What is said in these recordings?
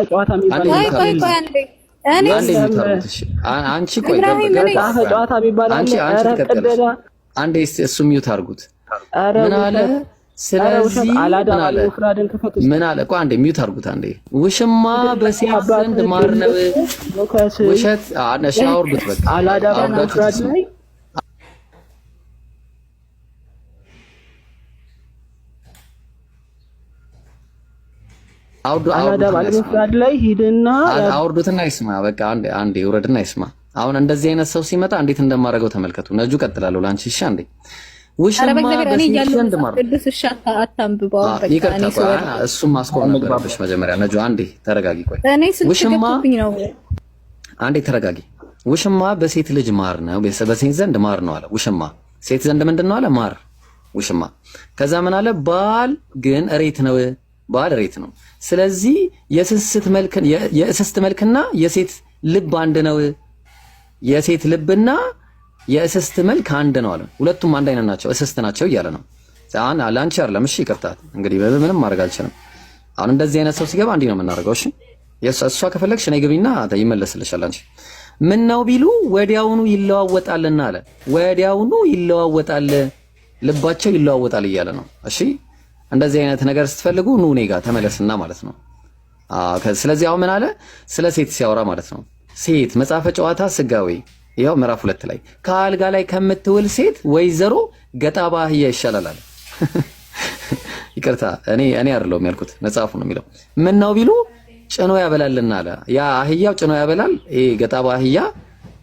ጨዋታ የሚባል አንቺ ቆይ ጨዋታ የሚባል አንዴ እሱ ሚውት አድርጉት። ምን አለ? ስለዚህ ምን አለ? ቆይ አንዴ ሚውት አድርጉት። አንዴ ውሽማ በሴት ዘንድ ማር ነው። ውሸት አውርዱት። በቃ አውርዳችሁ አውርዱትና ይስማ። በቃ አንዴ ውረድና ይስማ። አሁን እንደዚህ አይነት ሰው ሲመጣ እንዴት እንደማደርገው ተመልከቱ። ነጁ ቀጥላለሁ ላንቺ። እሺ አንዴ ውሽማ በሴት ዘንድ ማር እሱም ማስቆም ነበረብሽ መጀመሪያ። ነጁ አንዴ ተረጋጊ። ቆይ ውሽማ አንዴ ተረጋጊ። ውሽማ በሴት ልጅ ማር ነው፣ በሴት ዘንድ ማር ነው አለ። ውሽማ ሴት ዘንድ ምንድን ነው አለ? ማር ውሽማ። ከዛ ምን አለ? ባል ግን እሬት ነው። ባል እሬት ነው። ስለዚህ የእስስት መልክና የሴት ልብ አንድ ነው። የሴት ልብና የእስስት መልክ አንድ ነው አለ። ሁለቱም አንድ አይነት ናቸው፣ እስስት ናቸው እያለ ነው። ላንቺ አይደለም። እሺ ይቅርታት እንግዲህ ምንም ማድረግ አልችልም። አሁን እንደዚህ አይነት ሰው ሲገባ እንዲህ ነው የምናደርገው። እሺ እሷ ከፈለግሽ ነይ ግቢና ይመለስልሻል። አንቺ ምን ነው ቢሉ ወዲያውኑ ይለዋወጣልና አለ። ወዲያውኑ ይለዋወጣል፣ ልባቸው ይለዋወጣል እያለ ነው። እሺ እንደዚህ አይነት ነገር ስትፈልጉ ኑ እኔ ጋር ተመለስና ማለት ነው። ስለዚህ አሁን ምን አለ? ስለ ሴት ሲያወራ ማለት ነው። ሴት መጽሐፈ ጨዋታ ስጋዊ ይኸው ምዕራፍ 2 ላይ ከአልጋ ላይ ከምትውል ሴት ወይዘሮ ገጣባ አህያ ይሻላል አለ። ይቅርታ እኔ አይደለሁም ያልኩት መጽሐፉ ነው የሚለው። ምን ነው ቢሉ ጭኖ ያበላልና አለ። ያ አህያው ጭኖ ያበላል፣ ገጣባ አህያ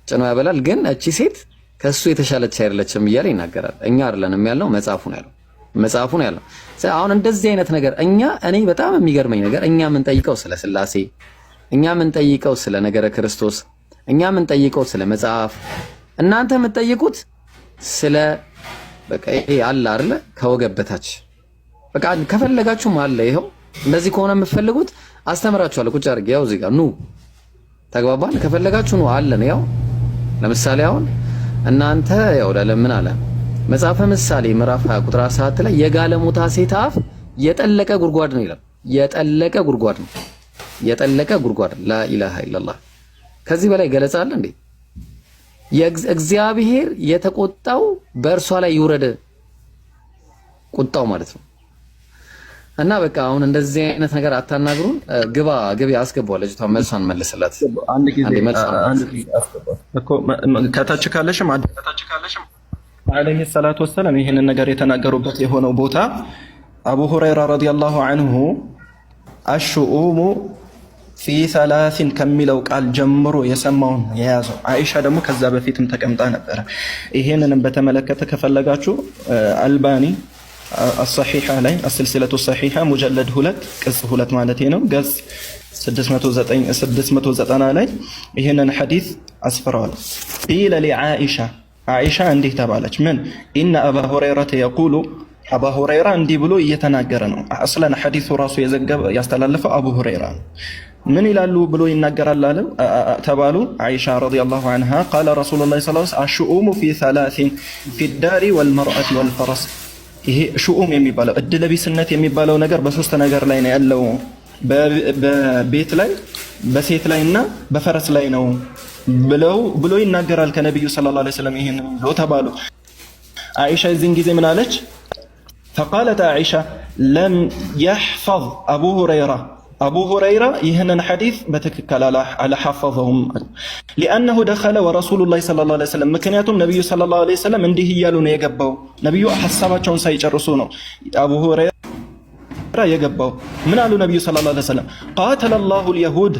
ጭኖ ያበላል። ግን እቺ ሴት ከሱ የተሻለች አይደለችም እያለ ይናገራል። እኛ አይደለንም ያልነው መጽሐፉ ነው ያለው። መጽሐፉ ነው ያለው። አሁን እንደዚህ አይነት ነገር እኔ በጣም የሚገርመኝ ነገር እኛ የምንጠይቀው ስለ ስላሴ፣ እኛ የምንጠይቀው ስለ ነገረ ክርስቶስ፣ እኛ የምንጠይቀው ስለ መጽሐፍ፣ እናንተ የምትጠይቁት ስለ በቃ ይሄ አለ አይደለ? ከወገብ በታች በቃ ከፈለጋችሁም አለ። ይሄው እንደዚህ ከሆነ የምትፈልጉት አስተምራችኋለሁ። ቁጭ አድርጌ ያው እዚህ ጋር ኑ ተግባባን። ከፈለጋችሁ ኑ አለ ነው። ያው ለምሳሌ አሁን እናንተ ያው ለምን አለ መጽሐፈ ምሳሌ ምዕራፍ 20 ቁጥር 7 ላይ የጋለሞታ ሴት አፍ የጠለቀ ጉድጓድ ነው ይላል። የጠለቀ ጉድጓድ ነው። የጠለቀ ጉድጓድ ላኢላሃ ኢላላህ። ከዚህ በላይ ገለጻ አለ እንዴ? እግዚአብሔር የተቆጣው በእርሷ ላይ ይውረድ፣ ቁጣው ማለት ነው። እና በቃ አሁን እንደዚህ አይነት ነገር አታናግሩን። ግቢ አስገባው። ልጅቷ መልሷን መልስላት። አንድ ጊዜ አስገባው እኮ ከታች ካለሽም አለይሂ ሰላቱ ወሰለም ይሄንን ነገር የተናገሩበት የሆነው ቦታ አቡ ሁረይራ ረዲየላሁ ዐንሁ አሽኡሙ ፊ ሰላሲን ከሚለው ቃል ጀምሮ የሰማውን የያዘው። አይሻ ደግሞ ከዛ በፊትም ተቀምጣ ነበረ። ይሄንንም በተመለከተ ከፈለጋችሁ አልባኒ الصحيحة ላይ السلسلة الصحيحة مجلد 2 ቅጽ 2 ማለት ነው ገጽ 690 ላይ ይሄንን ሐዲስ አስፈራዋል። قيل لعائشة አይሻ እንዲህ ተባለች። ምን ኢነ አባ ሁረይራ የቁሉ አባ ሁረይራ እንዲህ ብሎ እየተናገረ ነው። አስለን ሐዲሱ ራሱ ያስተላለፈው አቡ ሁረይራ ምን ይላሉ ብሎ ይናገራል አለ ተባሉ። አይሻ ረዲየላሁ ዐንሃ قال رسول الله صلى الله عليه وسلم الشؤم في ثلاث في الدار والمرأة والفرس። ይሄ ሹኡም የሚባለው እድለቢስነት የሚባለው ነገር በሶስት ነገር ላይ ነው ያለው። በቤት ላይ በሴት ላይና በፈረስ ላይ ነው ብሎ ይናገራል ከነብዩ ሰለላሁ ዐለይሂ ወሰለም። ይሄን ነው ተባሉ። አይሻ እዚህን ጊዜ ምን አለች? فقالت عائشة لم يحفظ أبو هريرة ይህንን ሐዲስ በትክክል አልሐፈظهم لأنه دخل ورسول الله صلى الله عليه وسلم ምክንያቱም ነብዩ ሰለላሁ ዐለይሂ ወሰለም እንዲህ እያሉ ነው የገባው። ነብዩ ሐሳባቸውን ሳይጨርሱ ነው አቡ ሁረይራ የገባው። ምን አሉ ነብዩ ሰለላሁ ዐለይሂ ወሰለም? قاتل الله اليهود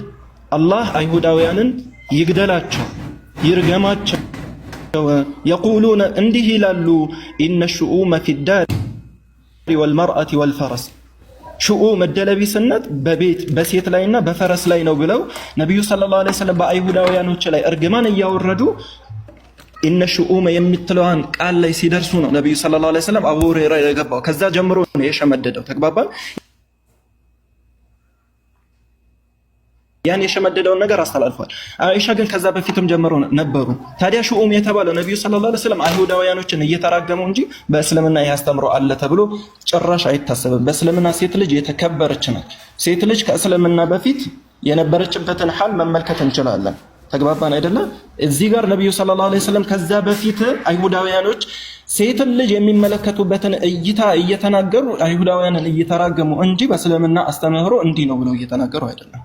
አላህ አይሁዳውያንን ይግደላቸው ይርገማቸው። يقولون እንዲህ ይላሉ إن الشؤوم في الدار والمرأة والفرس ሹኡም መደለቢስነት በቤት በሴት ላይና በፈረስ ላይ ነው ብለው ነብዩ ሰለላሁ ዐለይሂ ወሰለም በአይሁዳውያኖች ላይ እርግማን እያወረዱ ኢነ ሹኡም የምትለዋን ቃል ላይ ሲደርሱ ነው ነብዩ ሰለላሁ ዐለይሂ ወሰለም አቡ ሁረይራ የገባው። ከዛ ጀምሮ ነው የሸመደደው። ተግባባን? ያን የሸመደደውን ነገር አስተላልፏል። አይሻ ግን ከዛ በፊትም ጀምሮ ነበሩ። ታዲያ ሹኡም የተባለው ነብዩ ሰለላሁ ዐለይሂ ወሰለም አይሁዳውያኖችን እየተራገሙ እንጂ በእስልምና ያስተምሩ አለ ተብሎ ጭራሽ አይታሰብም። በእስልምና ሴት ልጅ የተከበረች ናት። ሴት ልጅ ከእስልምና በፊት የነበረችበትን ሐል መመልከት እንችላለን። ተግባባን አይደለ? እዚህ ጋር ነብዩ ሰለላሁ ዐለይሂ ወሰለም ከዛ በፊት አይሁዳውያኖች ሴትን ልጅ የሚመለከቱበትን እይታ እየተናገሩ አይሁዳውያንን እየተራገሙ እንጂ በእስልምና አስተምህሮ እንዲህ ነው ብለው እየተናገሩ አይደለም።